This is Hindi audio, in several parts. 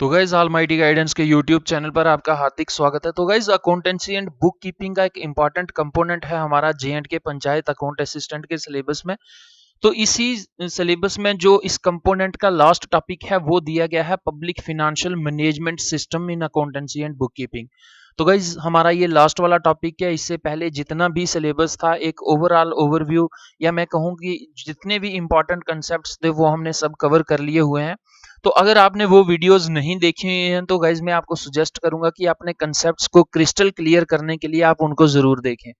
तो गाइज ऑलमाइटी गाइडेंस के यूट्यूब चैनल पर आपका हार्दिक स्वागत है। तो guys accountancy and book keeping का एक इंपॉर्टेंट कंपोनेंट है हमारा J&K पंचायत अकाउंट असिस्टेंट के सिलेबस में। तो इसी सिलेबस में जो इस कंपोनेंट का लास्ट टॉपिक है वो दिया गया है public financial management system in accountancy and book keeping. तो गाइज हमारा ये लास्ट वाला टॉपिक है। इससे पहले जितना भी सिलेबस था एक ओवरऑल ओवरव्यू या मैं कहूँ कि जितने भी इंपॉर्टेंट कंसेप्ट्स थे वो हमने सब कवर कर लिए हुए हैं। तो अगर आपने वो वीडियोस नहीं देखी हैं तो गाइज मैं आपको सजेस्ट करूंगा कि अपने कंसेप्ट्स को क्रिस्टल क्लियर करने के लिए आप उनको जरूर देखें।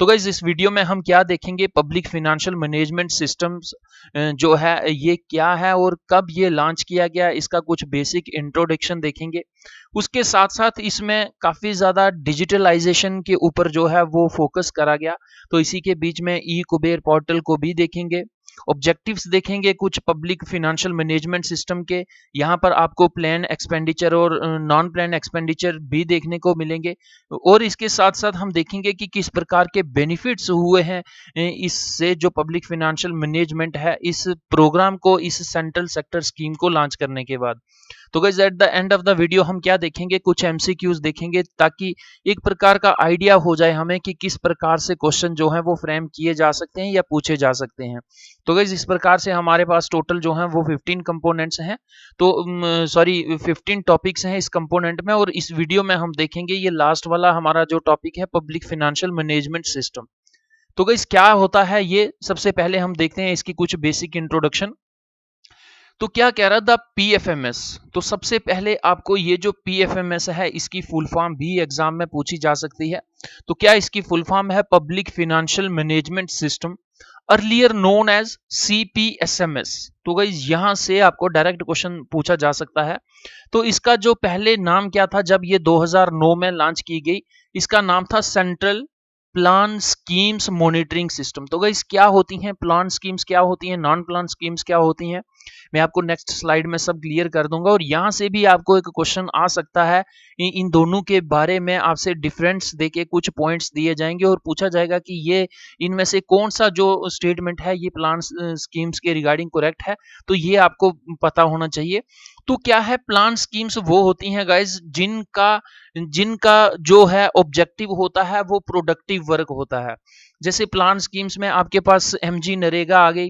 तो गाइज इस वीडियो में हम क्या देखेंगे, पब्लिक फाइनेंशियल मैनेजमेंट सिस्टम्स जो है ये क्या है और कब ये लॉन्च किया गया, इसका कुछ बेसिक इंट्रोडक्शन देखेंगे। उसके साथ साथ इसमें काफ़ी ज़्यादा डिजिटलाइजेशन के ऊपर जो है वो फोकस करा गया। तो इसी के बीच में ई कुबेर पोर्टल को भी देखेंगे, ऑब्जेक्टिव्स देखेंगे कुछ पब्लिक फाइनेंशियल मैनेजमेंट सिस्टम के। यहाँ पर आपको प्लान एक्सपेंडिचर और नॉन प्लान एक्सपेंडिचर भी देखने को मिलेंगे। और इसके साथ साथ हम देखेंगे कि किस प्रकार के बेनिफिट्स हुए हैं इससे, जो पब्लिक फाइनेंशियल मैनेजमेंट है इस प्रोग्राम को, इस सेंट्रल सेक्टर स्कीम को लॉन्च करने के बाद। तो guys at the end of the video हम क्या देखेंगे, कुछ एमसीक्यूज देखेंगे ताकि एक प्रकार का आइडिया हो जाए हमें कि किस प्रकार से क्वेश्चन जो है वो फ्रेम किए जा सकते हैं या पूछे जा सकते हैं। तो गाइस इस प्रकार से हमारे पास टोटल जो है वो 15 कंपोनेंट्स हैं। तो सॉरी 15 टॉपिक्स हैं इस कंपोनेंट में, और इस वीडियो में हम देखेंगे ये लास्ट वाला हमारा जो टॉपिक है पब्लिक फाइनेंशियल मैनेजमेंट सिस्टम। तो गाइस क्या होता है ये, सबसे पहले हम देखते हैं इसकी कुछ बेसिक इंट्रोडक्शन। तो क्या कह रहा था पीएफएमएस। तो सबसे पहले आपको ये जो पीएफएमएस है इसकी फुल फॉर्म भी एग्जाम में पूछी जा सकती है। तो क्या इसकी फुल फॉर्म है, public financial management system, earlier known as CPSMS. तो गाइस यहां से आपको डायरेक्ट क्वेश्चन पूछा जा सकता है। तो इसका जो पहले नाम क्या था जब ये 2009 में लॉन्च की गई, इसका नाम था central plan schemes monitoring system. तो गाइस क्या होती हैं प्लान स्कीम्स, क्या होती हैं नॉन प्लान स्कीम्स, क्या होती हैं, मैं आपको नेक्स्ट स्लाइड में सब क्लियर कर दूंगा। और यहाँ से भी आपको एक क्वेश्चन आ सकता है, इन दोनों के बारे में आपसे डिफरेंस देके कुछ पॉइंट्स दिए जाएंगे और पूछा जाएगा कि ये इनमें से कौन सा जो स्टेटमेंट है ये प्लान स्कीम्स के रिगार्डिंग करेक्ट है। तो ये आपको पता होना चाहिए। तो क्या है प्लान स्कीम्स, वो होती हैं गाइज जिनका जिनका जो है ऑब्जेक्टिव होता है वो प्रोडक्टिव वर्क होता है। जैसे प्लान स्कीम्स में आपके पास एमजी नरेगा आ गई,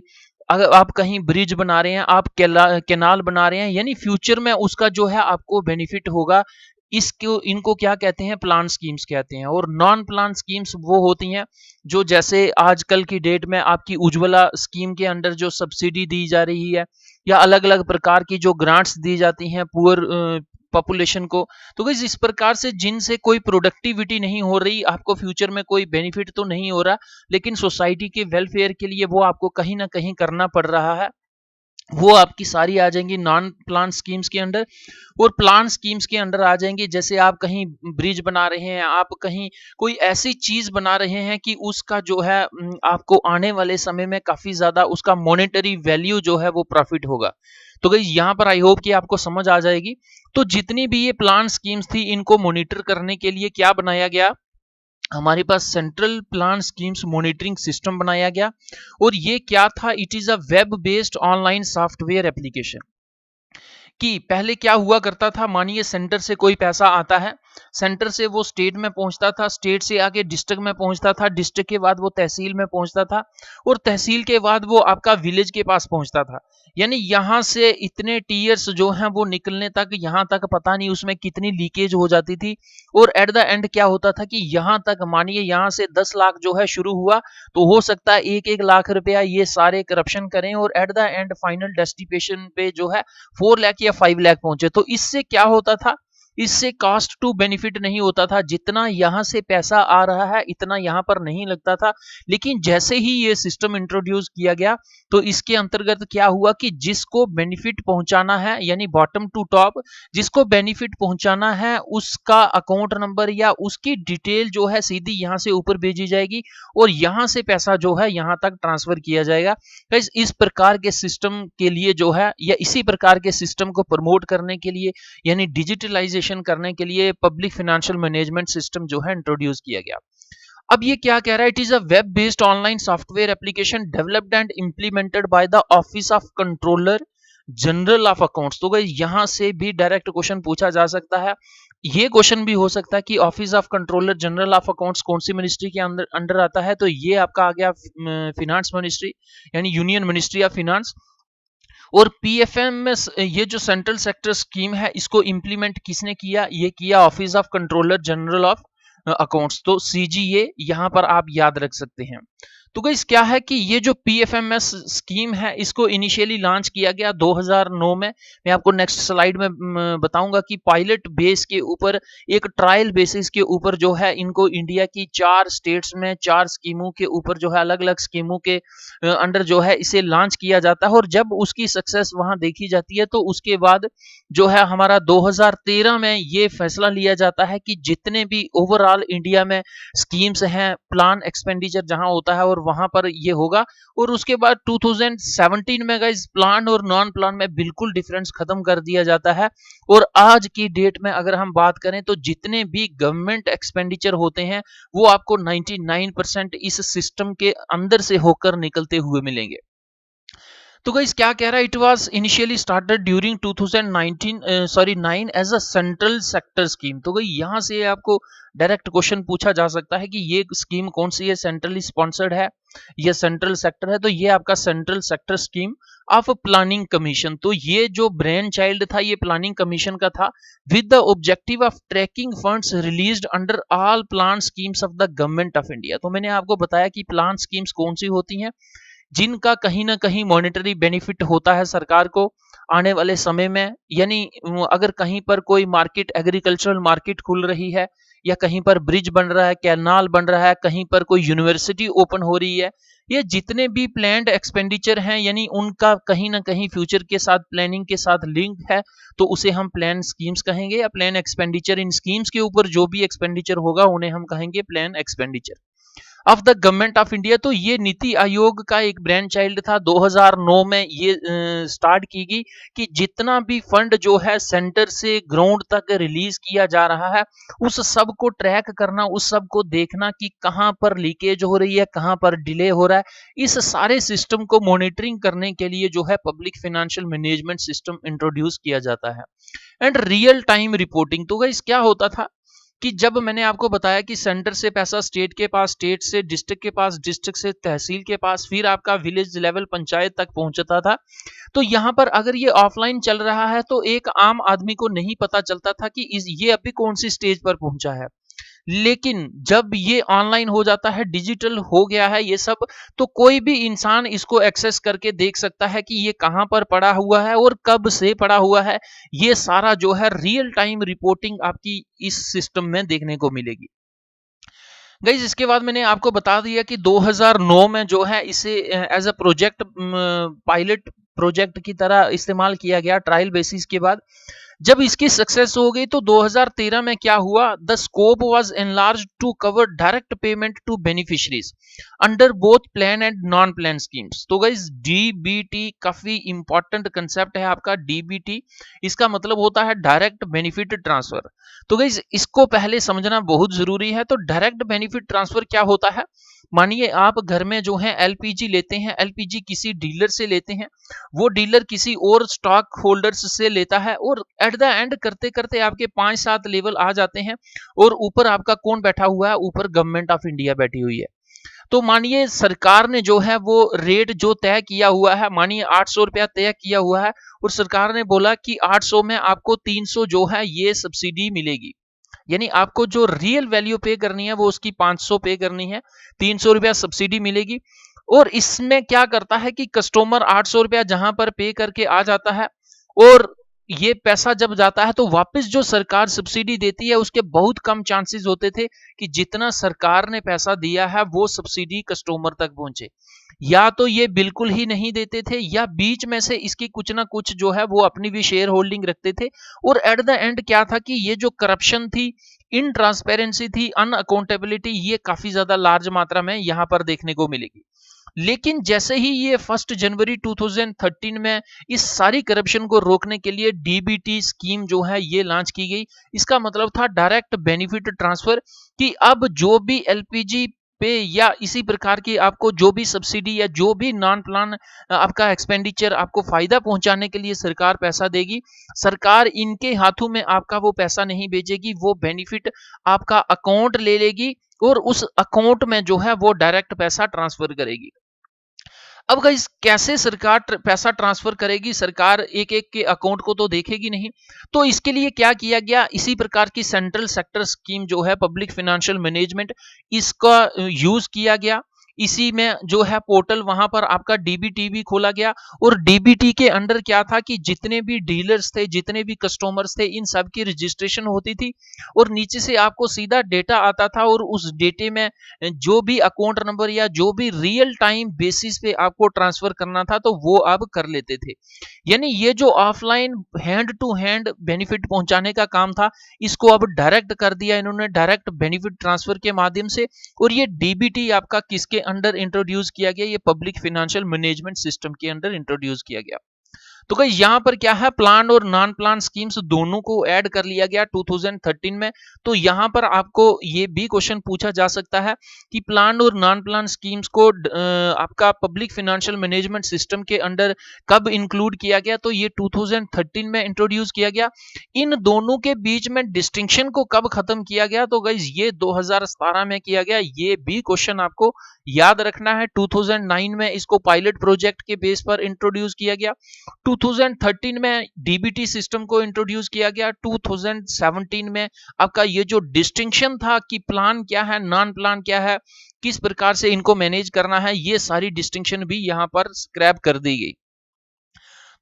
अगर आप कहीं ब्रिज बना रहे हैं, आप कैनाल बना रहे हैं, यानी फ्यूचर में उसका जो है आपको बेनिफिट होगा। इसको इनको क्या कहते हैं, प्लान स्कीम्स कहते हैं। और नॉन प्लान स्कीम्स वो होती हैं जो जैसे आजकल की डेट में आपकी उज्ज्वला स्कीम के अंडर जो सब्सिडी दी जा रही है या अलग अलग प्रकार की जो ग्रांट्स दी जाती हैं पुअर पॉपुलेशन को। तो गाइस इस प्रकार से जिनसे कोई प्रोडक्टिविटी नहीं हो रही, आपको फ्यूचर में कोई बेनिफिट तो नहीं हो रहा, लेकिन सोसाइटी के वेलफेयर के लिए वो आपको कहीं ना कहीं करना पड़ रहा है, वो आपकी सारी आ जाएंगी नॉन प्लान स्कीम्स के अंडर। और प्लान स्कीम्स के अंडर आ जाएंगी जैसे आप कहीं ब्रिज बना रहे हैं, आप कहीं कोई ऐसी चीज बना रहे हैं कि उसका जो है आपको आने वाले समय में काफी ज्यादा उसका मॉनेटरी वैल्यू जो है वो प्रॉफिट होगा। तो गाइस यहाँ पर आई होप कि आपको समझ आ जाएगी। तो जितनी भी ये प्लान स्कीम्स थी इनको मॉनिटर करने के लिए क्या बनाया गया, हमारे पास central plan schemes monitoring system बनाया गया। और ये क्या था, it is a web based online software application. कि पहले क्या हुआ करता था, मानिए सेंटर से कोई पैसा आता है, सेंटर से वो स्टेट में पहुंचता था, स्टेट से आगे डिस्ट्रिक्ट में पहुंचता था, डिस्ट्रिक्ट के बाद वो तहसील में पहुंचता था, और तहसील के बाद वो आपका विलेज के पास पहुंचता था। यानी यहाँ से इतने टीयर्स जो हैं वो निकलने तक, यहाँ तक पता नहीं उसमें कितनी लीकेज हो जाती थी। और एट द एंड क्या होता था कि यहाँ तक मानिए यहाँ से 10 लाख जो है शुरू हुआ, तो हो सकता है 1-1 लाख रुपया ये सारे करप्शन करें और at the end final destination पे जो है 4 लाख या 5 लाख पहुंचे। तो इससे क्या होता था, इससे कॉस्ट टू बेनिफिट नहीं होता था, जितना यहां से पैसा आ रहा है इतना यहां पर नहीं लगता था। लेकिन जैसे ही ये सिस्टम इंट्रोड्यूस किया गया तो इसके अंतर्गत क्या हुआ कि जिसको बेनिफिट पहुंचाना है, यानी बॉटम टू टॉप जिसको बेनिफिट पहुंचाना है, उसका अकाउंट नंबर या उसकी डिटेल जो है सीधी यहां से ऊपर भेजी जाएगी और यहां से पैसा जो है यहां तक ट्रांसफर किया जाएगा। इस प्रकार के सिस्टम के लिए जो है, या इसी प्रकार के सिस्टम को प्रमोट करने के लिए, यानी डिजिटलाइजेशन करने के लिए पब्लिक फाइनेंशियल मैनेजमेंट सिस्टम जो है इंट्रोड्यूस किया गया। अब ये क्या कह रहा है, it is a web based online software application developed and implemented by the office of controller general of accounts. तो गाइस यहाँ से भी डायरेक्ट क्वेश्चन पूछा जा सकता है। ये क्वेश्चन भी हो सकता है कि office of controller general of accounts कौन सी मिनिस्ट्री के अंदर अंडर आता है, तो ये आपका आ गया फिनांस मिनिस्ट्री, यानी यूनियन मिनिस्ट्री ऑफ फिनांस। और पीएफएमएस ये जो सेंट्रल सेक्टर स्कीम है, इसको इंप्लीमेंट किसने किया, ये किया office of controller general of accounts. तो सीजीए यहाँ पर आप याद रख सकते हैं। तो गाइस क्या है कि ये जो पीएफएमएस स्कीम है, इसको इनिशियली लॉन्च किया गया 2009 में। मैं आपको नेक्स्ट स्लाइड में बताऊंगा कि पायलट बेस के ऊपर, एक ट्रायल बेसिस के ऊपर जो है इनको इंडिया की 4 स्टेट्स में 4 स्कीमों के ऊपर जो है, अलग अलग स्कीमों के अंडर जो है इसे लॉन्च किया जाता है। और जब उसकी सक्सेस वहां देखी जाती है, तो उसके बाद जो है हमारा 2013 में ये फैसला लिया जाता है कि जितने भी ओवरऑल इंडिया में स्कीम्स हैं, प्लान एक्सपेंडिचर जहां होता है और वहां पर ये होगा। और उसके बाद 2017 में गाइस प्लान और नॉन प्लान में बिल्कुल डिफरेंस खत्म कर दिया जाता है। और आज की डेट में अगर हम बात करें, तो जितने भी गवर्नमेंट एक्सपेंडिचर होते हैं, वो आपको 99% इस सिस्टम के अंदर से होकर निकलते हुए मिलेंगे। तो गाइस क्या कह रहा है, it was initially started during 9 as a central sector scheme. तो भाई यहाँ से आपको डायरेक्ट क्वेश्चन पूछा जा सकता है कि ये स्कीम कौन सी है, सेंट्रली स्पॉन्सर्ड है या सेंट्रल सेक्टर है। तो ये आपका central sector scheme of planning commission. तो ये जो ब्रेन चाइल्ड था, ये प्लानिंग कमीशन का था, with the objective of tracking funds released under all plan schemes of the government of India. तो मैंने आपको बताया कि प्लान स्कीम्स कौन सी होती हैं, जिनका कहीं ना कहीं मॉनेटरी बेनिफिट होता है सरकार को आने वाले समय में। यानी अगर कहीं पर कोई मार्केट, एग्रीकल्चरल मार्केट खुल रही है, या कहीं पर ब्रिज बन रहा है, कैनाल बन रहा है, कहीं पर कोई यूनिवर्सिटी ओपन हो रही है, ये जितने भी प्लान्ड एक्सपेंडिचर हैं, यानी उनका कहीं ना कहीं फ्यूचर के साथ, प्लानिंग के साथ लिंक है, तो उसे हम प्लान स्कीम्स कहेंगे, या प्लान एक्सपेंडिचर। इन स्कीम्स के ऊपर जो भी एक्सपेंडिचर होगा उन्हें हम कहेंगे plan expenditure of the government of India. तो ये नीति आयोग का एक ब्रांड चाइल्ड था। 2009 में ये स्टार्ट की गई कि जितना भी फंड जो है सेंटर से ग्राउंड तक रिलीज किया जा रहा है, उस सब को ट्रैक करना, उस सब को देखना कि कहां पर लीकेज हो रही है, कहां पर डिले हो रहा है। इस सारे सिस्टम को मॉनिटरिंग करने के लिए जो है public financial management system introduce किया जाता है। And real time reporting. तो गाइस क्या होता था कि जब मैंने आपको बताया कि सेंटर से पैसा स्टेट के पास, स्टेट से डिस्ट्रिक्ट के पास, डिस्ट्रिक्ट से तहसील के पास, फिर आपका विलेज लेवल पंचायत तक पहुंचता था, तो यहाँ पर अगर ये ऑफलाइन चल रहा है, तो एक आम आदमी को नहीं पता चलता था कि ये अभी कौन सी स्टेज पर पहुंचा है। लेकिन जब ये ऑनलाइन हो जाता है, डिजिटल हो गया है ये सब, तो कोई भी इंसान इसको एक्सेस करके देख सकता है कि ये कहां पर पड़ा हुआ है और कब से पड़ा हुआ है। ये सारा जो है रियल टाइम रिपोर्टिंग आपकी इस सिस्टम में देखने को मिलेगी। गाइज इसके बाद मैंने आपको बता दिया कि 2009 में जो है इसे as a project, pilot project की तरह इस्तेमाल किया गया ट्रायल बेसिस के बाद। जब इसकी सक्सेस हो गई, तो 2013 में क्या हुआ, the scope was enlarge to cover direct payment to beneficiaries under both plan and non plan schemes. तो गाइस डीबीटी काफी इंपॉर्टेंट कंसेप्ट है आपका। डीबीटी इसका मतलब होता है डायरेक्ट बेनिफिट ट्रांसफर। तो गाइस इसको पहले समझना बहुत जरूरी है। तो डायरेक्ट बेनिफिट ट्रांसफर क्या होता है, मानिए आप घर में जो है एलपीजी लेते हैं, एलपीजी किसी डीलर से लेते हैं, वो डीलर किसी और स्टॉक होल्डर्स से लेता है, और एट द एंड करते करते आपके 5-7 लेवल आ जाते हैं, और ऊपर आपका कौन बैठा हुआ है, ऊपर गवर्नमेंट ऑफ इंडिया बैठी हुई है। तो मानिए सरकार ने जो है वो रेट जो तय किया हुआ है, मानिए 800 रुपया तय किया हुआ है, और सरकार ने बोला कि 800 में आपको 300 जो है ये सब्सिडी मिलेगी। यानी आपको जो रियल वैल्यू पे करनी है वो उसकी 500 पे करनी है, 300 रुपया सब्सिडी मिलेगी। और इसमें क्या करता है कि कस्टमर 800 रुपया जहां पर पे करके आ जाता है, और ये पैसा जब जाता है, तो वापस जो सरकार सब्सिडी देती है उसके बहुत कम चांसेस होते थे कि जितना सरकार ने पैसा दिया है वो सब्सिडी कस्टमर तक पहुंचे। या तो ये बिल्कुल ही नहीं देते थे, या बीच में से इसकी कुछ ना कुछ जो है वो अपनी भी शेयर होल्डिंग रखते थे। और एट द एंड क्या था कि ये जो करप्शन थी, इन ट्रांसपेरेंसी थी, अनअकाउंटेबिलिटी, ये काफी ज्यादा लार्ज मात्रा में यहाँ पर देखने को मिलेगी। लेकिन जैसे ही ये 1 जनवरी 2013 में इस सारी करप्शन को रोकने के लिए डीबीटी स्कीम जो है ये लॉन्च की गई। इसका मतलब था डायरेक्ट बेनिफिट ट्रांसफर, कि अब जो भी एलपीजी पे या इसी प्रकार की आपको जो भी सब्सिडी या जो भी नॉन प्लान आपका एक्सपेंडिचर आपको फायदा पहुंचाने के लिए सरकार पैसा देगी, सरकार इनके हाथों में आपका वो पैसा नहीं भेजेगी, वो बेनिफिट आपका अकाउंट ले लेगी और उस अकाउंट में जो है वो डायरेक्ट पैसा ट्रांसफर करेगी। अब गाइस कैसे सरकार पैसा ट्रांसफर करेगी? सरकार एक एक के अकाउंट को तो देखेगी नहीं, तो इसके लिए क्या किया गया, इसी प्रकार की सेंट्रल सेक्टर स्कीम जो है पब्लिक फाइनेंशियल मैनेजमेंट, इसका यूज किया गया। इसी में जो है पोर्टल वहां पर आपका डीबीटी भी खोला गया और डीबीटी के अंडर क्या था कि जितने भी डीलर्स थे, जितने भी कस्टमर्स थे, इन सब की रजिस्ट्रेशन होती थी और नीचे से आपको सीधा डेटा आता था और उस डेटे में जो भी अकाउंट नंबर या जो भी रियल टाइम बेसिस पे आपको ट्रांसफर करना था तो वो आप कर लेते थे। यानी ये जो offline hand to hand benefit पहुंचाने का काम था, इसको अब डायरेक्ट कर दिया इन्होंने, डायरेक्ट बेनिफिट ट्रांसफर के माध्यम से। और ये डीबीटी आपका किसके अंडर इंट्रोड्यूस किया गया? ये पब्लिक फाइनेंशियल मैनेजमेंट सिस्टम के अंडर इंट्रोड्यूस किया गया। तो गाइस यहाँ पर क्या है, प्लान और नॉन प्लान स्कीम्स दोनों को ऐड कर लिया गया 2013 में। तो यहाँ पर आपको ये भी क्वेश्चन पूछा जा सकता है कि प्लान और नॉन प्लान स्कीम्स को आपका पब्लिक फाइनेंशियल मैनेजमेंट सिस्टम के अंडर कब इंक्लूड किया गया? तो ये 2013 में इंट्रोड्यूस किया गया। इन दोनों के बीच में डिस्टिंक्शन को कब खत्म किया गया? तो गाइस ये 2017 में किया गया। ये भी क्वेश्चन आपको याद रखना है। 2009 में इसको पायलट प्रोजेक्ट के बेस पर इंट्रोड्यूस किया गया। 2013 में डीबीटी सिस्टम को इंट्रोड्यूस किया गया। 2017 में आपका ये जो डिस्टिंक्शन था कि प्लान क्या है, नॉन प्लान क्या है, किस प्रकार से इनको मैनेज करना है, ये सारी डिस्टिंक्शन भी यहां पर स्क्रैप कर दी गई।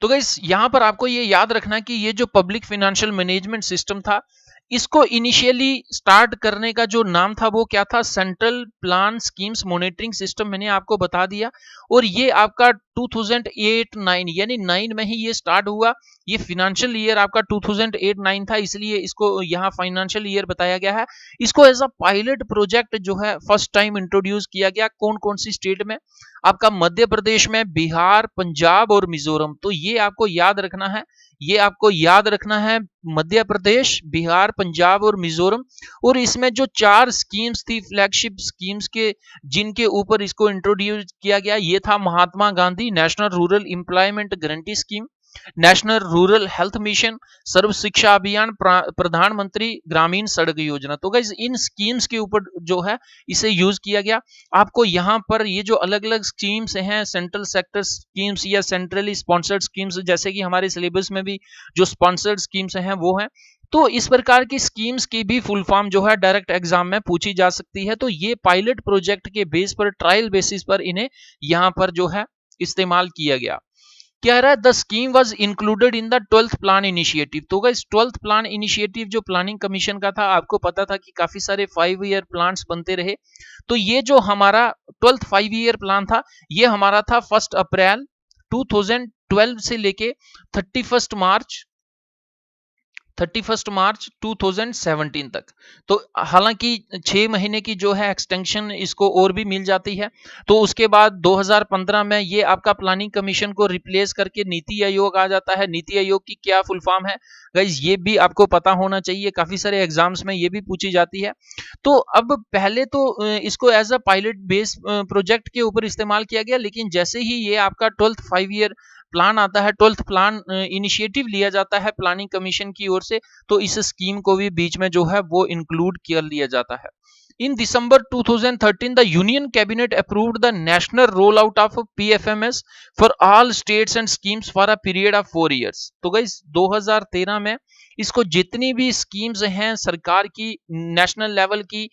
तो गाइस यहां पर आपको ये याद रखना कि ये जो पब्लिक फाइनेंशियल मैनेजमेंट सिस्टम था, इसको इनिशियली स्टार्ट करने का जो नाम था वो क्या था? Central plan schemes monitoring system, मैंने आपको बता दिया। और ये आपका 2008-9 यानी 9 में ही ये स्टार्ट हुआ। ये फाइनेंशियल ईयर आपका 2008-9 था, इसलिए इसको यहाँ फाइनेंशियल ईयर बताया गया है। इसको एज अ पायलट प्रोजेक्ट जो है फर्स्ट टाइम इंट्रोड्यूस किया गया। कौन कौन सी स्टेट में? आपका मध्य प्रदेश में, बिहार, पंजाब और मिजोरम। तो ये आपको याद रखना है, ये आपको याद रखना है, मध्य प्रदेश, बिहार, पंजाब और मिजोरम। और इसमें जो 4 स्कीम्स थी फ्लैगशिप स्कीम्स के, जिनके ऊपर इसको इंट्रोड्यूस किया गया, ये था Mahatma Gandhi national rural employment guarantee scheme, national rural health mission, Sarva Shiksha Abhiyan, प्रधानमंत्री ग्रामीण सड़क योजना। तो गाइस इन स्कीम्स के ऊपर जो है इसे यूज किया गया। आपको यहाँ पर ये जो अलग अलग स्कीम्स हैं, सेंट्रल सेक्टर स्कीम्स या सेंट्रली स्पॉन्सर्ड स्कीम्स, जैसे कि हमारे सिलेबस में भी जो स्पॉन्सर्ड स्कीम्स हैं वो हैं, तो इस प्रकार की स्कीम्स की भी फुल फॉर्म जो है डायरेक्ट एग्जाम में पूछी जा सकती है। तो ये पायलट प्रोजेक्ट के बेस पर, ट्रायल बेसिस पर इन्हें यहाँ पर जो है इस्तेमाल किया गया। कह रहा है the scheme was included in the 12th plan initiative. तो गाइस 12th प्लान इनिशिएटिव जो प्लानिंग कमीशन का था, आपको पता था कि काफी सारे 5 ईयर प्लान्स बनते रहे। तो ये जो हमारा 12th 5 ईयर प्लान था, ये हमारा था 1 अप्रैल 2012 से लेके 31 मार्च 2017 तक। तो हालांकि 6 महीने की जो है एक्सटेंशन इसको और भी मिल जाती है। तो उसके बाद 2015 में ये आपका प्लानिंग कमीशन को रिप्लेस करके नीति आयोग आ जाता है। नीति आयोग की क्या फुल फॉर्म है गाइस, ये भी आपको पता होना चाहिए, काफी सारे एग्जाम्स में ये भी पूछी जाती है। तो अब पहले तो इसको as a pilot base project के ऊपर इस्तेमाल किया गया, लेकिन जैसे ही ये आपका 12th 5 ईयर प्लान आता है, 12th प्लान इनिशिएटिव लिया जाता है प्लानिंग कमीशन की ओर से, तो इस स्कीम को भी बीच में जो है वो इंक्लूड कर लिया जाता है। In December 2013, the Union Cabinet approved the national rollout of PFMS for all states and schemes for a period of 4 years. तो गाइस 2013 में इसको जितनी भी स्कीम्स हैं सरकार की, नेशनल लेवल की,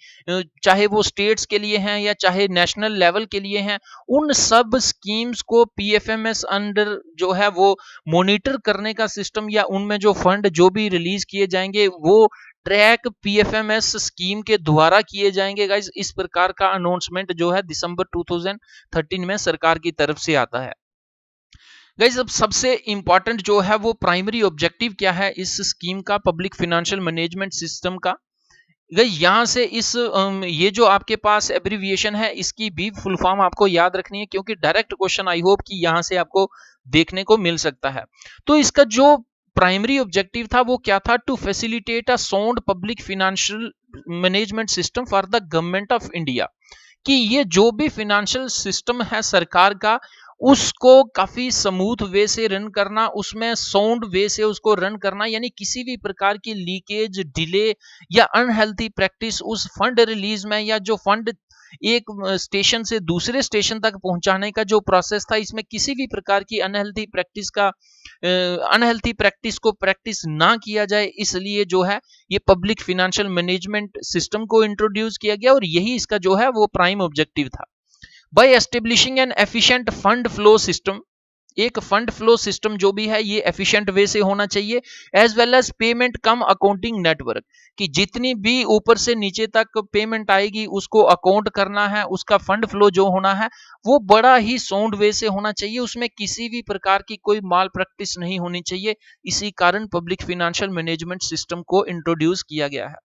चाहे वो स्टेट्स के लिए हैं या चाहे नेशनल लेवल के लिए हैं, उन सब स्कीम्स को पीएफएमएस अंडर जो है वो मॉनिटर करने का सिस्टम, या उनमें जो फंड जो भी रिलीज किए जाएंगे वो ट्रैक पीएफएमएस स्कीम के द्वारा किए जाएंगे। गाइस इस प्रकार का अनाउंसमेंट जो है दिसंबर 2013 में सरकार की तरफ से आता है। गाइस अब सबसे इंपॉर्टेंट जो है वो प्राइमरी ऑब्जेक्टिव क्या है इस स्कीम का, पब्लिक फाइनेंशियल मैनेजमेंट सिस्टम का। गाइस यहाँ से इस ये जो आपके पास एब्रिविएशन है इसकी भी फुल फॉर्म आपको याद रखनी है, क्योंकि डायरेक्ट क्वेश्चन आई होप कि यहाँ से आपको देखने को मिल सकता है। तो इसका जो प्राइमरी ऑब्जेक्टिव था वो क्या था? To facilitate a sound public financial management system for the government of India. कि ये जो भी फाइनेंशियल सिस्टम है सरकार का, उसको काफी स्मूथ वे से रन करना, उसमें साउंड वे से उसको रन करना, यानी किसी भी प्रकार की लीकेज, डिले या अनहेल्थी प्रैक्टिस उस फंड रिलीज में, या जो फंड एक स्टेशन से दूसरे स्टेशन तक पहुंचाने का जो प्रोसेस था, इसमें किसी भी प्रकार की अनहेल्थी प्रैक्टिस को प्रैक्टिस ना किया जाए, इसलिए जो है ये पब्लिक फाइनेंशियल मैनेजमेंट सिस्टम को इंट्रोड्यूस किया गया, और यही इसका जो है वो प्राइम ऑब्जेक्टिव था। By establishing an efficient fund flow system, एक फंड फ्लो सिस्टम जो भी है ये एफिशिएंट वे से होना चाहिए, as well as payment cum accounting network, कि जितनी भी ऊपर से नीचे तक पेमेंट आएगी उसको अकाउंट करना है, उसका फंड फ्लो जो होना है वो बड़ा ही साउंड वे से होना चाहिए, उसमें किसी भी प्रकार की कोई माल प्रैक्टिस नहीं होनी चाहिए। इसी कारण पब्लिक फाइनेंशियल मैनेजमेंट सिस्टम को इंट्रोड्यूस किया गया है।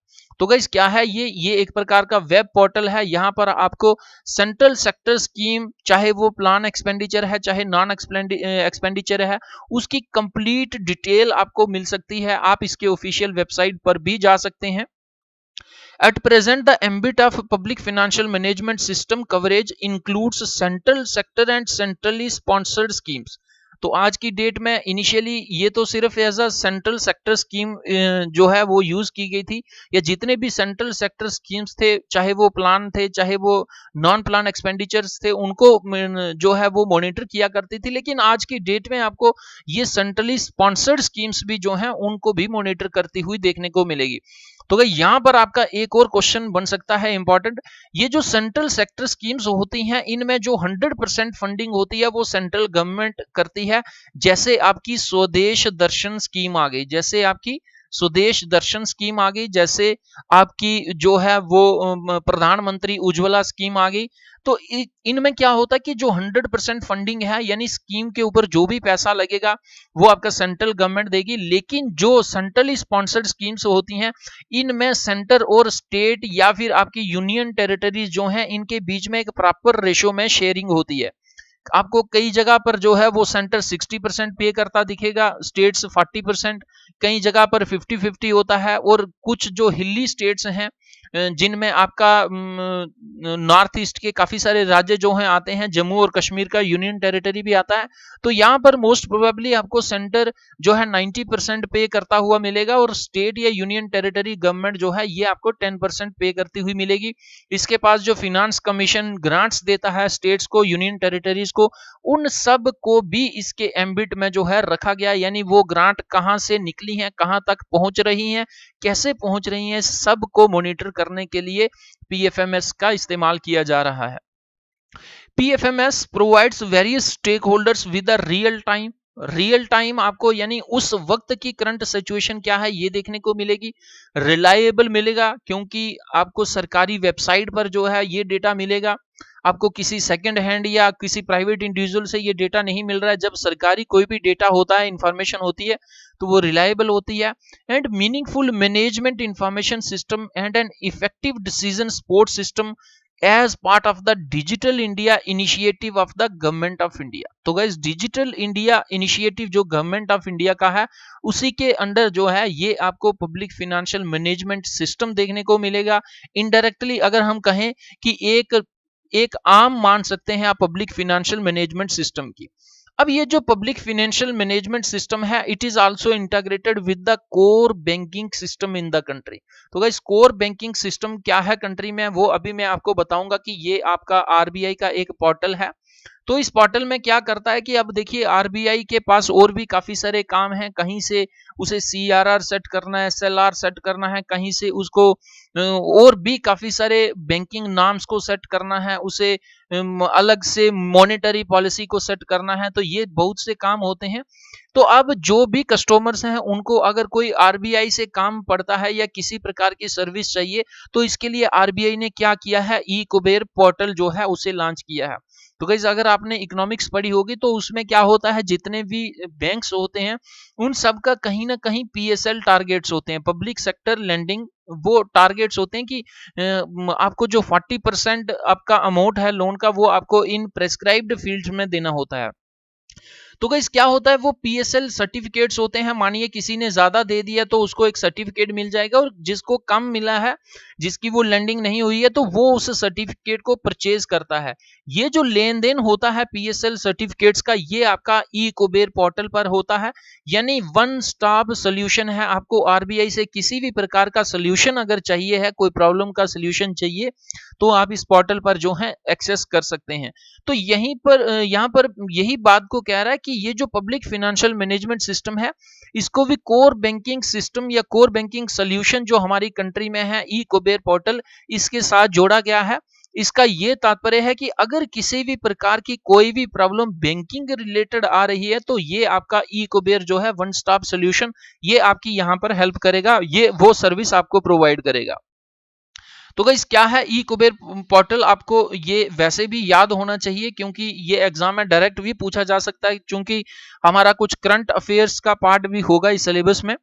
तो गाइस क्या है ये एक प्रकार का वेब पोर्टल है। यहाँ पर आपको सेंट्रल सेक्टर स्कीम, चाहे वो प्लान एक्सपेंडिचर है चाहे नॉन एक्सपेंडिचर है, उसकी कंप्लीट डिटेल आपको मिल सकती है। आप इसके ऑफिशियल वेबसाइट पर भी जा सकते हैं। At present, the ambit of public financial management system coverage includes central sector and centrally sponsored schemes. तो आज की डेट में इनिशियली ये तो सिर्फ as a central sector scheme जो है वो यूज की गई थी, या जितने भी सेंट्रल सेक्टर स्कीम्स थे, चाहे वो प्लान थे चाहे वो नॉन प्लान एक्सपेंडिचर्स थे, उनको जो है वो मॉनिटर किया करती थी। लेकिन आज की डेट में आपको ये सेंट्रली स्पॉन्सर्ड स्कीम्स भी जो हैं उनको भी मॉनिटर करती हुई देखने को मिलेगी। तो भाई यहां पर आपका एक और क्वेश्चन बन सकता है इंपॉर्टेंट, ये जो सेंट्रल सेक्टर स्कीम्स होती हैं इनमें जो 100% फंडिंग होती है वो सेंट्रल गवर्नमेंट करती है। जैसे आपकी स्वदेश दर्शन स्कीम आ गई, जैसे आपकी स्वदेश दर्शन स्कीम आ गई, जैसे आपकी जो है वो प्रधानमंत्री उज्ज्वला स्कीम आ गई। तो इनमें क्या होता है कि जो 100% फंडिंग है, यानी स्कीम के ऊपर जो भी पैसा लगेगा वो आपका सेंट्रल गवर्नमेंट देगी। लेकिन जो सेंट्रली स्पॉन्सर्ड स्कीम्स होती हैं इनमें सेंटर और स्टेट या फिर आपकी यूनियन टेरिटरीज जो हैं इनके बीच में एक प्रॉपर रेशो में शेयरिंग होती है। आपको कई जगह पर जो है वो सेंटर 60% पे करता दिखेगा, स्टेट्स 40%, कई जगह पर 50-50 होता है। और कुछ जो हिली स्टेट्स हैं जिनमें आपका नॉर्थ ईस्ट के काफी सारे राज्य जो हैं आते हैं, जम्मू और कश्मीर का यूनियन टेरिटरी भी आता है, तो यहाँ पर मोस्ट प्रोबेबली आपको सेंटर जो है 90% पे करता हुआ मिलेगा, और स्टेट या यूनियन टेरिटरी गवर्नमेंट जो है ये आपको 10% पे करती हुई मिलेगी। इसके पास जो फिनांस कमीशन ग्रांट्स देता है स्टेट्स को, यूनियन टेरिटरीज को, उन सब को भी इसके एम्बिट में जो है रखा गया। यानी वो ग्रांट कहां से निकली हैं, कहां तक पहुंच रही हैं, कैसे पहुंच रही हैं, सब को मॉनिटर करने के लिए पीएफएमएस का इस्तेमाल किया जा रहा है। PFMS provides various stakeholders with a real time आपको, यानी उस वक्त की करंट सिचुएशन क्या है ये देखने को मिलेगी। रिलायबल मिलेगा, क्योंकि आपको सरकारी वेबसाइट पर जो है ये डेटा मिलेगा। आपको किसी सेकंड हैंड या किसी प्राइवेट इंडिविजुअल से ये डेटा नहीं मिल रहा है। जब सरकारी कोई भी डेटा होता है, इंफॉर्मेशन होती है, तो वो रिलायबल होती है। And meaningful management information system and an effective decision support system as part of the digital India initiative of the government of India. तो गाइस डिजिटल इंडिया इनिशिएटिव जो गवर्नमेंट ऑफ इंडिया का है, उसी के अंडर जो है ये आपको पब्लिक फाइनेंशियल मैनेजमेंट सिस्टम देखने को मिलेगा। इनडायरेक्टली अगर हम कहें कि एक आम मान सकते हैं आप पब्लिक फाइनेंशियल मैनेजमेंट सिस्टम की। अब ये जो पब्लिक फाइनेंशियल मैनेजमेंट सिस्टम है, it is also integrated with the core banking system in the country. तो गाइस कोर बैंकिंग सिस्टम क्या है कंट्री में, वो अभी मैं आपको बताऊंगा कि ये आपका आरबीआई का एक पोर्टल है। तो इस पोर्टल में क्या करता है कि अब देखिए आरबीआई के पास और भी काफी सारे काम हैं। कहीं से उसे सीआरआर सेट करना है, एसएलआर सेट करना है, कहीं से उसको और भी काफी सारे बैंकिंग नॉर्म्स को सेट करना है, उसे अलग से मॉनेटरी पॉलिसी को सेट करना है। तो ये बहुत से काम होते हैं। तो अब जो भी कस्टमर्स हैं उनको अगर कोई आरबीआई से काम पड़ता है या किसी प्रकार की सर्विस चाहिए, तो इसके लिए आरबीआई ने क्या किया है, ई कुबेर पोर्टल जो है उसे लॉन्च किया है। तो गाइस अगर आपने इकोनॉमिक्स पढ़ी होगी तो उसमें क्या होता है, जितने भी बैंक्स होते हैं उन सब का कहीं ना कहीं पीएसएल टारगेट्स होते हैं, पब्लिक सेक्टर लेंडिंग वो टारगेट्स होते हैं कि आपको जो 40% आपका अमाउंट है लोन का वो आपको इन प्रेस्क्राइब्ड फील्ड्स में देना होता है। तो गाइस क्या होता है, वो पीएसएल सर्टिफिकेट्स होते हैं, मानिए किसी ने ज्यादा दे दिया तो उसको एक सर्टिफिकेट मिल जाएगा, और जिसको कम मिला है, जिसकी वो लैंडिंग नहीं हुई है, तो वो उस सर्टिफिकेट को परचेज करता है। ये जो लेन देन होता है पीएसएल सर्टिफिकेट्स का, ये आपका ई कुबेर पोर्टल पर होता है। यानी वन स्टॉप सोल्यूशन है। आपको आरबीआई से किसी भी प्रकार का सोल्यूशन अगर चाहिए है, कोई प्रॉब्लम का सोल्यूशन चाहिए, तो आप इस पोर्टल पर जो है एक्सेस कर सकते हैं। तो यहीं पर यहाँ पर यही बात को कह रहा है कि ये जो पब्लिक फाइनेंशियल मैनेजमेंट सिस्टम है, इसको भी कोर बैंकिंग सिस्टम या कोर बैंकिंग सोल्यूशन जो हमारी कंट्री में है, ई कुबेर पोर्टल, इसके साथ जोड़ा गया है। इसका ये तात्पर्य है कि अगर किसी भी प्रकार की कोई भी प्रॉब्लम बैंकिंग रिलेटेड आ रही है, तो ये आपका ई कुबेर जो है वन स्टॉप सोल्यूशन, ये आपकी यहाँ पर हेल्प करेगा, ये वो सर्विस आपको प्रोवाइड करेगा। तो गाइस क्या है ई कुबेर पोर्टल, आपको ये वैसे भी याद होना चाहिए, क्योंकि ये एग्जाम में डायरेक्ट भी पूछा जा सकता है, क्योंकि हमारा कुछ करंट अफेयर्स का पार्ट भी होगा इस सिलेबस में।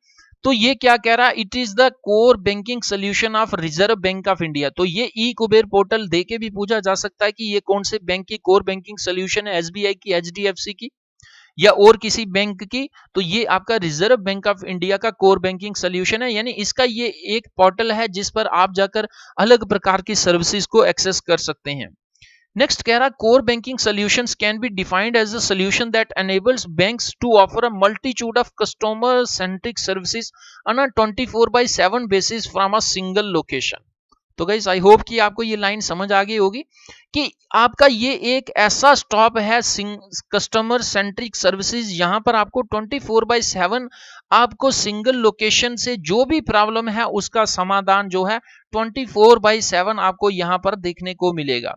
तो ये क्या कह रहा है, it is the core banking solution of reserve bank of India. तो ये ई कुबेर पोर्टल देके भी पूछा जा सकता है कि ये कौन से बैंक की कोर बैंकिंग सोल्यूशन है, एसबीआई की, एचडीएफसी की, या और किसी बैंक की। तो ये आपका रिजर्व बैंक ऑफ इंडिया का कोर बैंकिंग सोल्यूशन है, यानी इसका ये एक पोर्टल है जिस पर आप जाकर अलग प्रकार की सर्विसेज को एक्सेस कर सकते हैं। नेक्स्ट कह रहा, core banking solutions can be defined as a solution that enables banks to offer a multitude of customer centric services on a 24/7 basis from a single location। तो गाइस आई होप कि आपको ये लाइन समझ आ गई होगी कि आपका ये एक ऐसा स्टॉप है कस्टमर सेंट्रिक सर्विसेज, यहाँ पर आपको 24/7 आपको सिंगल लोकेशन से जो भी प्रॉब्लम है उसका समाधान जो है 24/7 आपको यहाँ पर देखने को मिलेगा।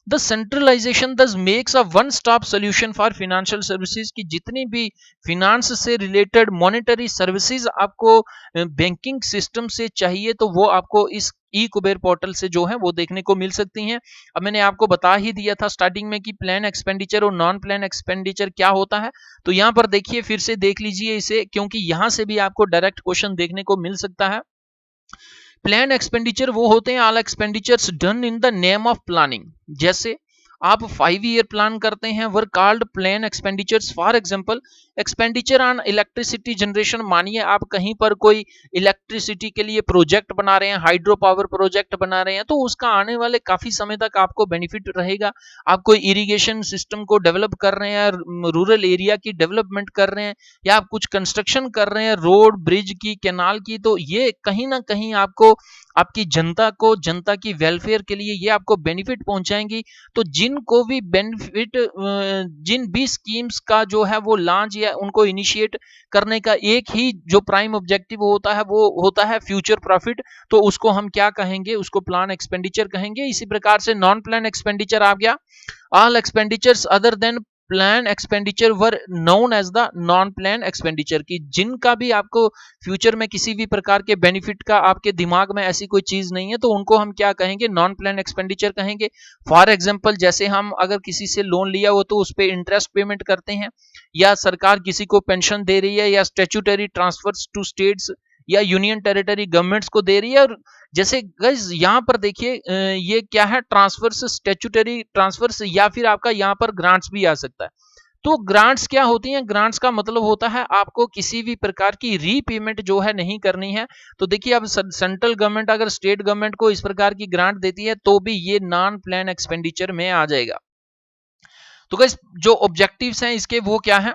द सेंट्रलाइजेशन दस makes a one stop solution for financial services, की जितनी भी फिनेंस से रिलेटेड मॉनेटरी सर्विसेज आपको बैंकिंग सिस्टम से चाहिए, तो वो आपको इस ई कुबेर पोर्टल से जो है वो देखने को मिल सकती हैं। अब मैंने आपको बता ही दिया था स्टार्टिंग में कि प्लान एक्सपेंडिचर और नॉन प्लान एक्सपेंडिचर क्या होता है। तो यहाँ पर देखिए, फिर से देख लीजिए इसे, क्योंकि यहाँ से भी आपको डायरेक्ट क्वेश्चन देखने को मिल सकता है। प्लान एक्सपेंडिचर वो होते हैं all expenditures done in the name of planning. जैसे आप 5 ईयर प्लान करते हैं, were called plan expenditures. For example expenditure on electricity generation, मानिए आप कहीं पर कोई इलेक्ट्रिसिटी के लिए प्रोजेक्ट बना रहे हैं, हाइड्रो पावर प्रोजेक्ट बना रहे हैं, तो उसका आने वाले काफी समय तक आपको बेनिफिट रहेगा। आप कोई इरिगेशन सिस्टम को डेवलप कर रहे हैं, रूरल एरिया की डेवलपमेंट कर रहे हैं, या आप कुछ कंस्ट्रक्शन कर रहे हैं रोड ब्रिज की, कैनाल की, तो ये कहीं ना कहीं आपको आपकी जनता को, जनता की वेलफेयर के लिए ये आपको बेनिफिट पहुंचाएंगी। तो जिनको भी बेनिफिट, जिन भी स्कीम्स का जो है वो लॉन्च या उनको इनिशिएट करने का एक ही जो प्राइम ऑब्जेक्टिव होता है, वो होता है फ्यूचर प्रॉफिट, तो उसको हम क्या कहेंगे, उसको प्लान एक्सपेंडिचर कहेंगे। इसी प्रकार से नॉन प्लान एक्सपेंडिचर आ गया, all expenditures other than plan expenditure were known as the non plan expenditure, की जिनका भी आपको फ्यूचर में किसी भी प्रकार के बेनिफिट का आपके दिमाग में ऐसी कोई चीज नहीं है, तो उनको हम क्या कहेंगे, नॉन प्लान एक्सपेंडिचर कहेंगे। फॉर एग्जांपल जैसे हम अगर किसी से लोन लिया हो तो उस पर इंटरेस्ट पेमेंट करते हैं, या सरकार किसी को पेंशन दे रही है, या स्टैट्यूटरी ट्रांसफर्स टू स्टेट्स या यूनियन टेरिटरी गवर्नमेंट्स को दे रही है। और जैसे गाइस यहाँ पर देखिए, ये क्या है, ट्रांसफर्स, स्टैट्यूटरी ट्रांसफर्स, या फिर आपका यहाँ पर ग्रांट्स भी आ सकता है। तो ग्रांट्स क्या होती हैं, ग्रांट्स का मतलब होता है आपको किसी भी प्रकार की रीपेमेंट जो है नहीं करनी है। तो देखिए, अब सेंट्रल गवर्नमेंट अगर स्टेट गवर्नमेंट को इस प्रकार की ग्रांट देती है, तो भी ये नॉन प्लान एक्सपेंडिचर में आ जाएगा। तो गाइस जो ऑब्जेक्टिव्स हैं इसके वो क्या है,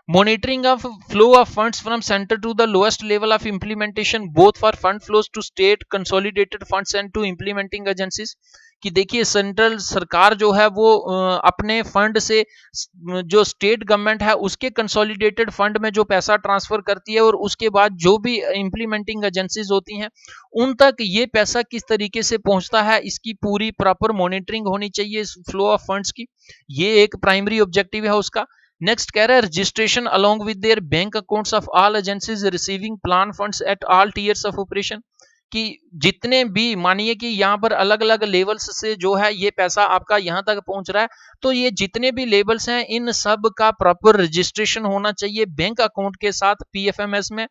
monitoring of flow of funds from center to the lowest level of implementation both for fund flows to state consolidated funds and to implementing agencies, कि देखिए सेंट्रल सरकार जो है वो अपने फंड से जो स्टेट गवर्नमेंट है उसके कंसोलिडेटेड फंड में जो पैसा ट्रांसफर करती है, और उसके बाद जो भी इंप्लीमेंटिंग एजेंसीज होती हैं उन तक ये पैसा किस तरीके से पहुंचता है, इसकी पूरी प्रॉपर मॉनिटरिंग होनी चाहिए इस फ्लो ऑफ फंड्स की। ये एक प्राइमरी ऑब्जेक्टिव है उसका। नेक्स्ट कह रहा है registration along with their bank accounts of all agencies receiving plan funds at all tears of operation, कि जितने भी, मानिए कि यहाँ पर अलग अलग लेवल्स से जो है ये पैसा आपका यहाँ तक पहुंच रहा है, तो ये जितने भी लेवल्स हैं इन सब का प्रॉपर रजिस्ट्रेशन होना चाहिए बैंक अकाउंट के साथ पीएफएमएस में।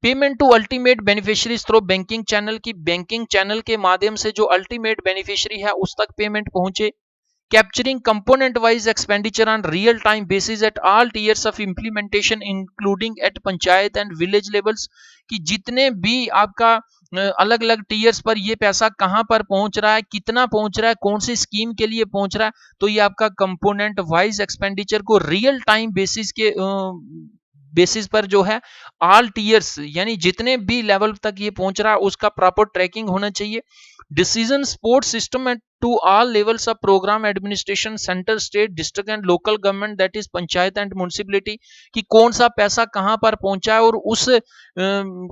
Payment to ultimate beneficiaries through banking channel, की बैंकिंग चैनल के माध्यम से जो अल्टीमेट बेनिफिशियरी है उस तक पेमेंट पहुंचे। capturing component wise expenditure on real time basis at all tiers of implementation including at panchayat and village levels, कि जितने भी आपका अलग अलग टीयर्स पर ये पैसा कहां पर पहुंच रहा है, कितना पहुंच रहा है, कौन सी स्कीम के लिए पहुंच रहा है, तो ये आपका कंपोनेंट वाइज एक्सपेंडिचर को रियल टाइम बेसिस पर जो है ऑल टीयर्स यानी जितने भी लेवल तक ये पहुंच रहा है उसका प्रॉपर ट्रैकिंग होना चाहिए। Decision support system at to all levels of programme administration, centre, state, district and local government, that is panchayat and municipality, कि कौन सा पैसा कहां पर पहुंचा है और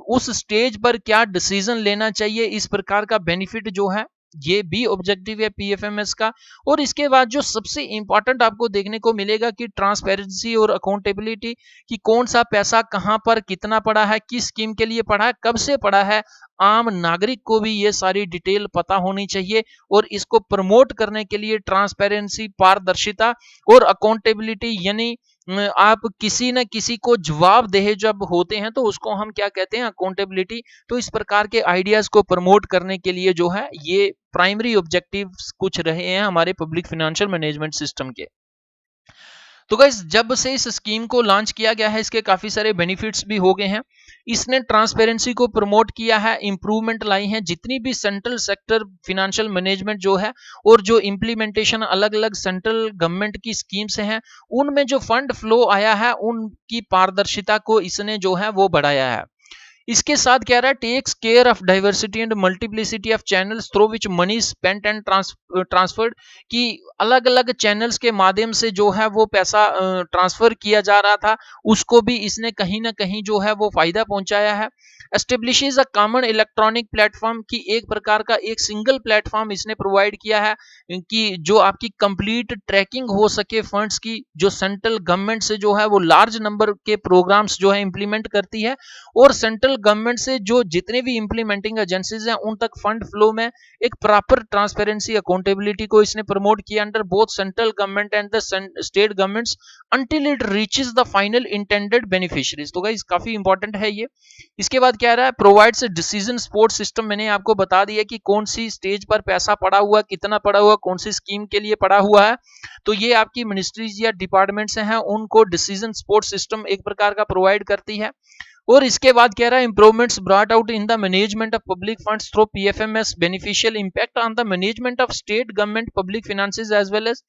उस स्टेज पर क्या डिसीजन लेना चाहिए, इस प्रकार का बेनिफिट जो है ये भी ऑब्जेक्टिव है पीएफएमएस का। और इसके बाद जो सबसे इंपॉर्टेंट आपको देखने को मिलेगा कि ट्रांसपेरेंसी और अकाउंटेबिलिटी, कि कौन सा पैसा कहां पर कितना पड़ा है, किस स्कीम के लिए पड़ा है, कब से पड़ा है, आम नागरिक को भी ये सारी डिटेल पता होनी चाहिए। और इसको प्रमोट करने के लिए ट्रांसपेरेंसी, पारदर्शिता और अकाउंटेबिलिटी, यानी आप किसी न किसी को जवाबदेह जब होते हैं तो उसको हम क्या कहते हैं, अकाउंटेबिलिटी। तो इस प्रकार के आइडियाज को प्रमोट करने के लिए जो है ये प्राइमरी ऑब्जेक्टिव्स कुछ रहे हैं हमारे पब्लिक फाइनेंशियल मैनेजमेंट सिस्टम के। तो गाइस जब से इस स्कीम को लॉन्च किया गया है इसके काफी सारे बेनिफिट्स भी हो गए हैं। इसने ट्रांसपेरेंसी को प्रमोट किया है, इंप्रूवमेंट लाई है, जितनी भी सेंट्रल सेक्टर फाइनेंशियल मैनेजमेंट जो है और जो इंप्लीमेंटेशन अलग अलग सेंट्रल गवर्नमेंट की स्कीम्स हैं उनमें जो फंड फ्लो आया है उनकी पारदर्शिता को इसने जो है वो बढ़ाया है। इसके साथ कह रहा है takes care of diversity and multiplicity of channels through which money spent and transferred, कि अलग अलग चैनल्स के माध्यम से जो है वो पैसा ट्रांसफर किया जा रहा था उसको भी इसने कहीं ना कहीं जो है वो फायदा पहुंचाया है। Establishes a common electronic platform, की एक प्रकार का एक सिंगल प्लेटफॉर्म इसने प्रोवाइड किया है कि जो आपकी कंप्लीट ट्रैकिंग हो सके फंड्स की, जो सेंट्रल गवर्नमेंट से जो है वो लार्ज नंबर के प्रोग्राम्स जो है इंप्लीमेंट करती है और सेंट्रल गवर्नमेंट से जो जितने भी इंप्लीमेंटिंग एजेंसीज हैं उन तक फंड फ्लो में एक प्रॉपर ट्रांसपेरेंसी, अकाउंटेबिलिटी को इसने प्रमोट किया under both central government and the state governments until it reaches the final intended beneficiaries. तो गाइस काफी इंपॉर्टेंट है ये। इसके बाद क्या रहा है, प्रोवाइड्स डिसीजन सपोर्ट सिस्टम, मैंने आपको बता दिया कि कौन सी स्टेज पर पैसा पड़ा हुआ, कितना पड़ा हुआ, कौन सी स्कीम के लिए पड़ा हुआ है, तो ये आपकी मिनिस्ट्रीज या डिपार्टमेंट्स हैं उनको डिसीजन सपोर्ट सिस्टम एक प्रकार का प्रोवाइड करती है। और इसके बाद कह रहा है improvements brought out in the management of public funds through PFMS, beneficial impact on the management of state government public finances as well as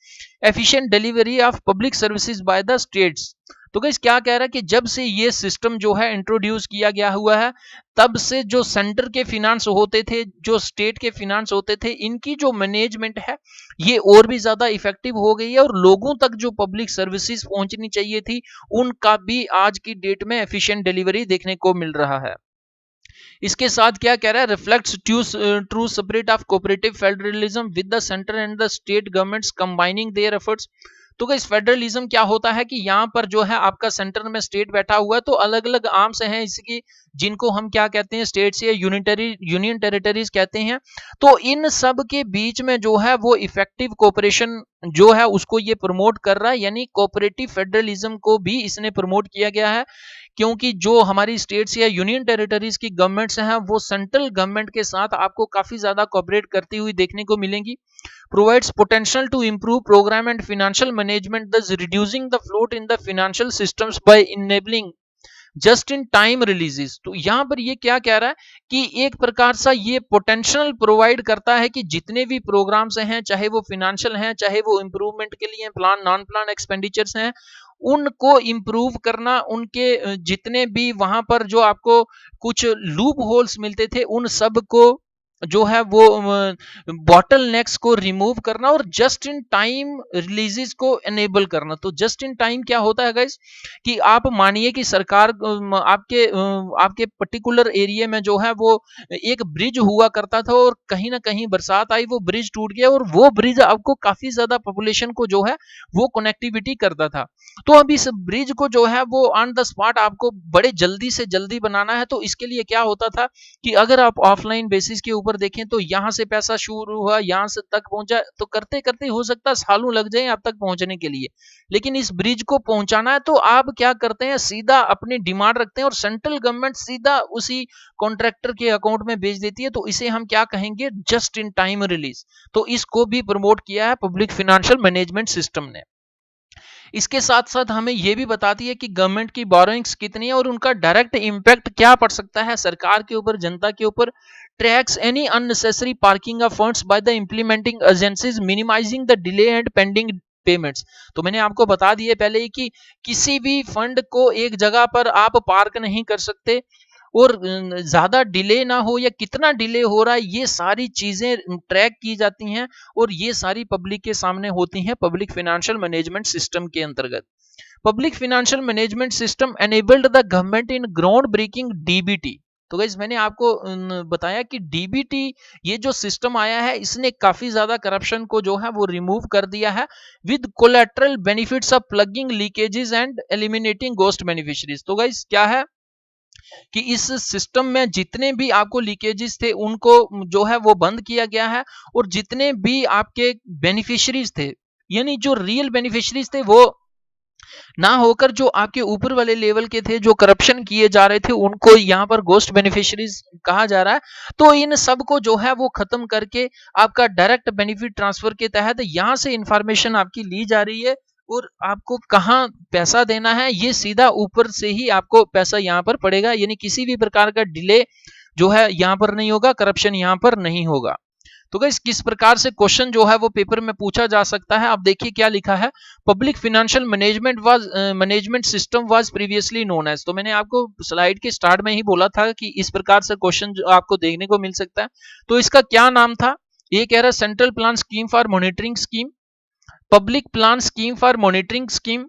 efficient delivery of public services by the states. तो गाइस क्या कह रहा है कि जब से ये सिस्टम जो है इंट्रोड्यूस किया गया हुआ है तब से जो सेंटर के फिनांस होते थे, जो स्टेट के फिनांस होते थे, इनकी जो मैनेजमेंट है ये और भी ज्यादा इफेक्टिव हो गई है और लोगों तक जो पब्लिक सर्विसेज पहुंचनी चाहिए थी उनका भी आज की डेट में एफिशिएंट डिलीवरी देखने को मिल रहा है। इसके साथ क्या कह रहा है, reflects true spirit of cooperative federalism with the centre and the state governments combining their efforts. तो इस फेडरलिज्म क्या होता है कि यहाँ पर जो है आपका सेंटर में स्टेट बैठा हुआ है तो अलग अलग आर्म्स हैं इसकी, जिनको हम क्या कहते हैं, स्टेट्स या यूनियन टेरिटरीज कहते हैं। तो इन सब के बीच में जो है वो इफेक्टिव कोऑपरेशन जो है उसको ये प्रमोट कर रहा है, यानी कोऑपरेटिव फेडरलिज्म को भी इसने प्रमोट किया गया है। क्योंकि जो हमारी स्टेट्स या यूनियन टेरिटरीज की गवर्नमेंट्स हैं वो सेंट्रल गवर्नमेंट के साथ आपको काफी ज्यादा कोऑपरेट करती हुई देखने को मिलेंगी। provides potential to improve program and financial management, thus reducing the float in the financial systems by enabling just in time releases. तो यहां पर ये क्या कह रहा है कि एक प्रकार सा ये पोटेंशियल प्रोवाइड करता है कि जितने भी प्रोग्राम्स हैं, चाहे वो फाइनेंशियल हैं, चाहे वो इंप्रूवमेंट के लिए प्लान नॉन प्लान एक्सपेंडिचर्स हैं, उनको इंप्रूव करना, उनके जितने भी वहां पर जो आपको कुछ लूप होल्स मिलते थे उन सब को जो है वो बॉटल नेक्स को रिमूव करना और जस्ट इन टाइम रिलीजेस को एनेबल करना। तो जस्ट इन टाइम क्या होता है गाइस कि आप मानिए कि सरकार आपके पर्टिकुलर एरिया में जो है वो एक ब्रिज हुआ करता था और कहीं ना कहीं बरसात आई, वो ब्रिज टूट गया और वो ब्रिज आपको काफी ज्यादा पॉपुलेशन को जो है वो कनेक्टिविटी करता था। तो अब इस ब्रिज को जो है वो ऑन द स्पॉट आपको बड़े जल्दी से जल्दी बनाना है। तो इसके लिए क्या होता था कि अगर आप ऑफलाइन बेसिस के ऊपर ऊपर देखें तो यहाँ से पैसा शुरू हुआ, यहाँ से तक पहुंचा, तो करते करते हो सकता है सालों लग जाए आप तक पहुंचने के लिए। लेकिन इस ब्रिज को पहुंचाना है तो आप क्या करते हैं, सीधा अपनी डिमांड रखते हैं और सेंट्रल गवर्नमेंट सीधा उसी कॉन्ट्रैक्टर के अकाउंट में भेज देती है। तो इसे हम क्या कहेंगे, जस्ट इन टाइम रिलीज। तो इसको भी प्रमोट किया है पब्लिक फाइनेंशियल मैनेजमेंट सिस्टम ने। इसके साथ साथ हमें यह भी बताती है कि गवर्नमेंट की बोरोइंग्स कितनी है और उनका डायरेक्ट इंपैक्ट क्या पड़ सकता है सरकार के ऊपर, जनता के ऊपर। Tracks any unnecessary parking of funds by the implementing agencies, minimising the delay and pending payments. तो मैंने आपको बता दिया पहले ही कि किसी भी फंड को एक जगह पर आप पार्क नहीं कर सकते और ज्यादा डिले ना हो या कितना डिले हो रहा है, ये सारी चीजें ट्रैक की जाती हैं और ये सारी पब्लिक के सामने होती हैं पब्लिक फाइनेंशियल मैनेजमेंट सिस्टम के अंतर्गत। Public financial management system enabled the government in ground breaking DBT. तो गाइस मैंने आपको बताया कि डीबीटी ये जो सिस्टम आया है इसने काफी ज्यादा करप्शन को जो है वो रिमूव कर दिया है with collateral benefits of plugging leakages and eliminating ghost beneficiaries. तो गाइस क्या है कि इस सिस्टम में जितने भी आपको लीकेजेस थे उनको जो है वो बंद किया गया है और जितने भी आपके बेनिफिशियरीज थे, यानी जो रियल बेनिफिशियरीज थे वो ना होकर जो आपके ऊपर वाले लेवल के थे जो करप्शन किए जा रहे थे उनको यहाँ पर गोस्ट बेनिफिशियरीज कहा जा रहा है। तो इन सब को जो है वो खत्म करके आपका डायरेक्ट बेनिफिट ट्रांसफर के तहत यहाँ से इंफॉर्मेशन आपकी ली जा रही है और आपको कहाँ पैसा देना है ये सीधा ऊपर से ही आपको पैसा यहाँ पर पड़ेगा, यानी किसी भी प्रकार का डिले जो है यहाँ पर नहीं होगा, करप्शन यहाँ पर नहीं होगा। तो गाइस किस प्रकार से क्वेश्चन जो है वो पेपर में पूछा जा सकता है, आप देखिए क्या लिखा है। Public financial management system was previously known as. तो मैंने आपको स्लाइड के स्टार्ट में ही बोला था कि इस प्रकार से क्वेश्चन जो आपको देखने को मिल सकता है। तो इसका क्या नाम था, ये कह रहा है central plan scheme for monitoring scheme, public plan scheme for monitoring scheme,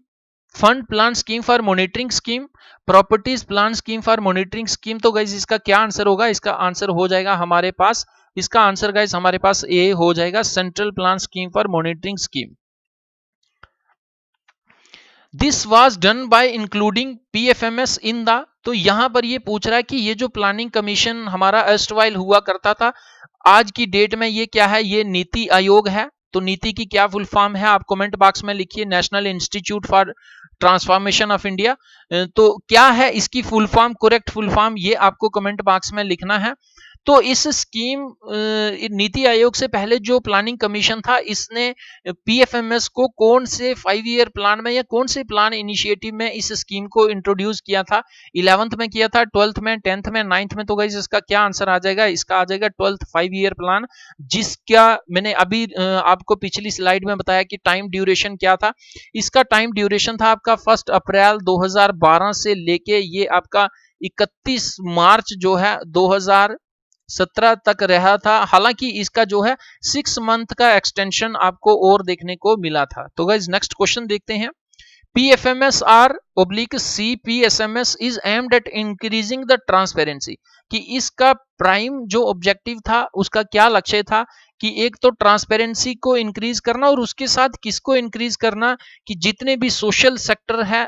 fund plan scheme for monitoring scheme, properties plan scheme for monitoring scheme. तो गाइस इसका क्या आंसर होगा, इसका आंसर हो जाएगा हमारे पास, इसका आंसर गाइस हमारे पास ए हो जाएगा, central plan scheme for monitoring scheme. This was done by including PFMS in the. तो यहां पर ये पूछ रहा है कि ये जो प्लानिंग कमीशन हमारा एस्टवाइल हुआ करता था, आज की डेट में ये क्या है, ये नीति आयोग है। तो नीति की क्या फुल फॉर्म है आप कमेंट बॉक्स में लिखिए, national institute for transformation of India. तो क्या है इसकी full form, correct full form ये आपको कमेंट बॉक्स में लिखना है। तो इस स्कीम नीति आयोग से पहले जो प्लानिंग कमीशन था इसने पीएफएमएस को कौन से 5 ईयर प्लान में या कौन से प्लान इनिशिएटिव में इस स्कीम को इंट्रोड्यूस किया था, 11th में किया था, 12th में, 10th में, 9th में। तो गाइस इसका क्या आंसर आ जाएगा, इसका आ जाएगा 12th 5 ईयर प्लान, जिसका मैंने अभी आपको पिछली स्लाइड में बताया कि टाइम ड्यूरेशन क्या था। इसका टाइम ड्यूरेशन था आपका 1 अप्रैल 2012 से लेके ये आपका 31 मार्च जो है 2017 तक रहा था। हालांकि इसका जो है 6 मंथ का एक्सटेंशन आपको और देखने को मिला था। तो गाइस नेक्स्ट क्वेश्चन देखते हैं। PFMSR/CPSMS is aimed at increasing the transparency, कि इसका प्राइम जो ऑब्जेक्टिव था उसका क्या लक्ष्य था कि एक तो ट्रांसपेरेंसी को इंक्रीज करना और उसके साथ किसको इंक्रीज करना, कि जितने भी सोशल सेक्टर है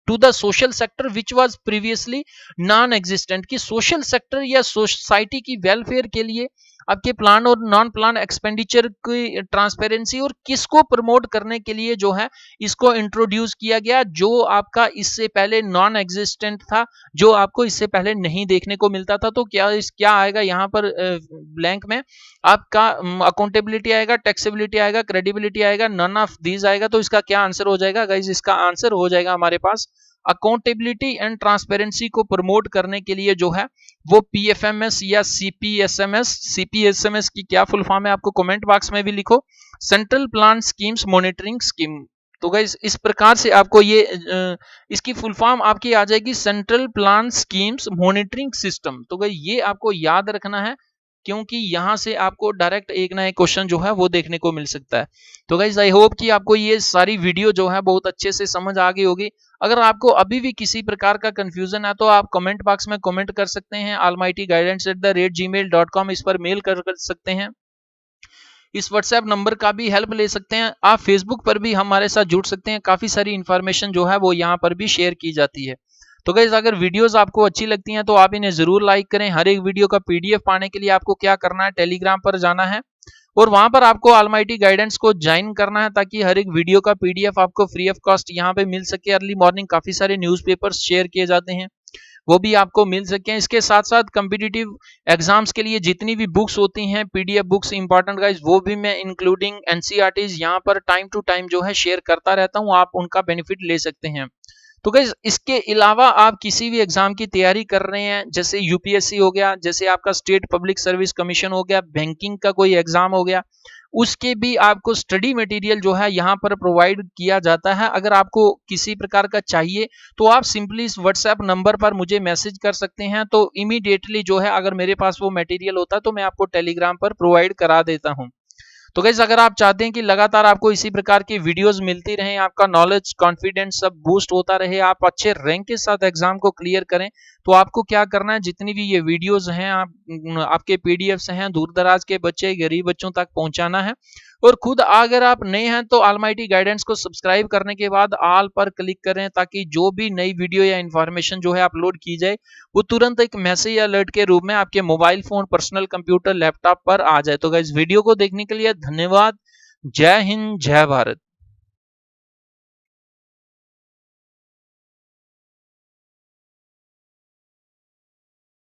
to the social sector which was previously non existent, कि सोशल सेक्टर या सोसाइटी की वेलफेयर के लिए आपके प्लान और नॉन प्लान एक्सपेंडिचर की ट्रांसपेरेंसी और किसको प्रमोट करने के लिए जो है इसको इंट्रोड्यूस किया गया, जो आपका इससे पहले नॉन एग्जिस्टेंट था, जो आपको इससे पहले नहीं देखने को मिलता था। तो क्या आएगा यहाँ पर ब्लैंक में, आपका अकाउंटेबिलिटी आएगा, टैक्सेबिलिटी आएगा, क्रेडिबिलिटी आएगा, नन ऑफ दीज आएगा। तो इसका क्या आंसर हो जाएगा गाइज, इसका आंसर हो जाएगा हमारे पास अकाउंटेबिलिटी एंड ट्रांसपेरेंसी को प्रमोट करने के लिए जो है वो पीएफएमएस या सीपीएसएमएस। सीपीएसएमएस की क्या फुल फॉर्म है आपको कमेंट बॉक्स में भी लिखो, central plan schemes monitoring scheme. तो गाइस इस प्रकार से आपको ये इसकी फुल फॉर्म आपकी आ जाएगी central plan schemes monitoring system. तो गाइस ये आपको याद रखना है क्योंकि यहां से आपको डायरेक्ट एक ना एक क्वेश्चन जो है वो देखने को मिल सकता है। तो गाइस आई होप कि आपको ये सारी वीडियो जो है बहुत अच्छे से समझ आ गई होगी। अगर आपको अभी भी किसी प्रकार का कंफ्यूजन है तो आप कमेंट बॉक्स में कमेंट कर सकते हैं, almightyguidance@gmail.com इस पर मेल कर सकते हैं, इस व्हाट्सएप नंबर का भी हेल्प ले सकते हैं, आप फेसबुक पर भी हमारे साथ जुड़ सकते हैं, काफी सारी इंफॉर्मेशन जो है वो यहाँ पर भी शेयर की जाती है। तो गाइस अगर वीडियोस आपको अच्छी लगती हैं तो आप इन्हें जरूर लाइक करें। हर एक वीडियो का पीडीएफ पाने के लिए आपको क्या करना है, टेलीग्राम पर जाना है और वहां पर आपको ऑलमाइटी गाइडेंस को ज्वाइन करना है ताकि हर एक वीडियो का पीडीएफ आपको फ्री ऑफ कॉस्ट यहाँ पे मिल सके। अर्ली मॉर्निंग काफी सारे न्यूज़पेपर्स शेयर किए जाते हैं, वो भी आपको मिल सके। इसके साथ साथ कॉम्पिटिटिव एग्जाम्स के लिए जितनी भी बुक्स होती हैं, पीडीएफ बुक्स इंपॉर्टेंट गाइस, वो भी मैं इंक्लूडिंग एनसीईआरटीज यहाँ पर टाइम टू टाइम जो है शेयर करता रहता हूँ, आप उनका बेनिफिट ले सकते हैं। तो गाइस इसके अलावा आप किसी भी एग्जाम की तैयारी कर रहे हैं, जैसे यूपीएससी हो गया, जैसे आपका स्टेट पब्लिक सर्विस कमीशन हो गया, बैंकिंग का कोई एग्जाम हो गया, उसके भी आपको स्टडी मटेरियल जो है यहाँ पर प्रोवाइड किया जाता है। अगर आपको किसी प्रकार का चाहिए तो आप सिंपली इस व्हाट्सएप नंबर पर मुझे मैसेज कर सकते हैं, तो इमीडिएटली जो है अगर मेरे पास वो मटेरियल होता तो मैं आपको टेलीग्राम पर प्रोवाइड करा देता हूँ। तो गाइस अगर आप चाहते हैं कि लगातार आपको इसी प्रकार की वीडियोस मिलती रहें, आपका नॉलेज कॉन्फिडेंस सब बूस्ट होता रहे, आप अच्छे रैंक के साथ एग्जाम को क्लियर करें, तो आपको क्या करना है, जितनी भी ये वीडियोस हैं आपके पीडीएफ्स हैं, दूर दराज के बच्चे गरीब बच्चों तक पहुंचाना है। और खुद अगर आप नए हैं तो ऑलमाइटी गाइडेंस को सब्सक्राइब करने के बाद ऑल पर क्लिक करें ताकि जो भी नई वीडियो या इंफॉर्मेशन जो है अपलोड की जाए वो तुरंत एक मैसेज अलर्ट के रूप में आपके mobile phone, personal computer, laptop पर आ जाए। तो गाइस वीडियो को देखने के लिए धन्यवाद। जय हिंद, जय भारत।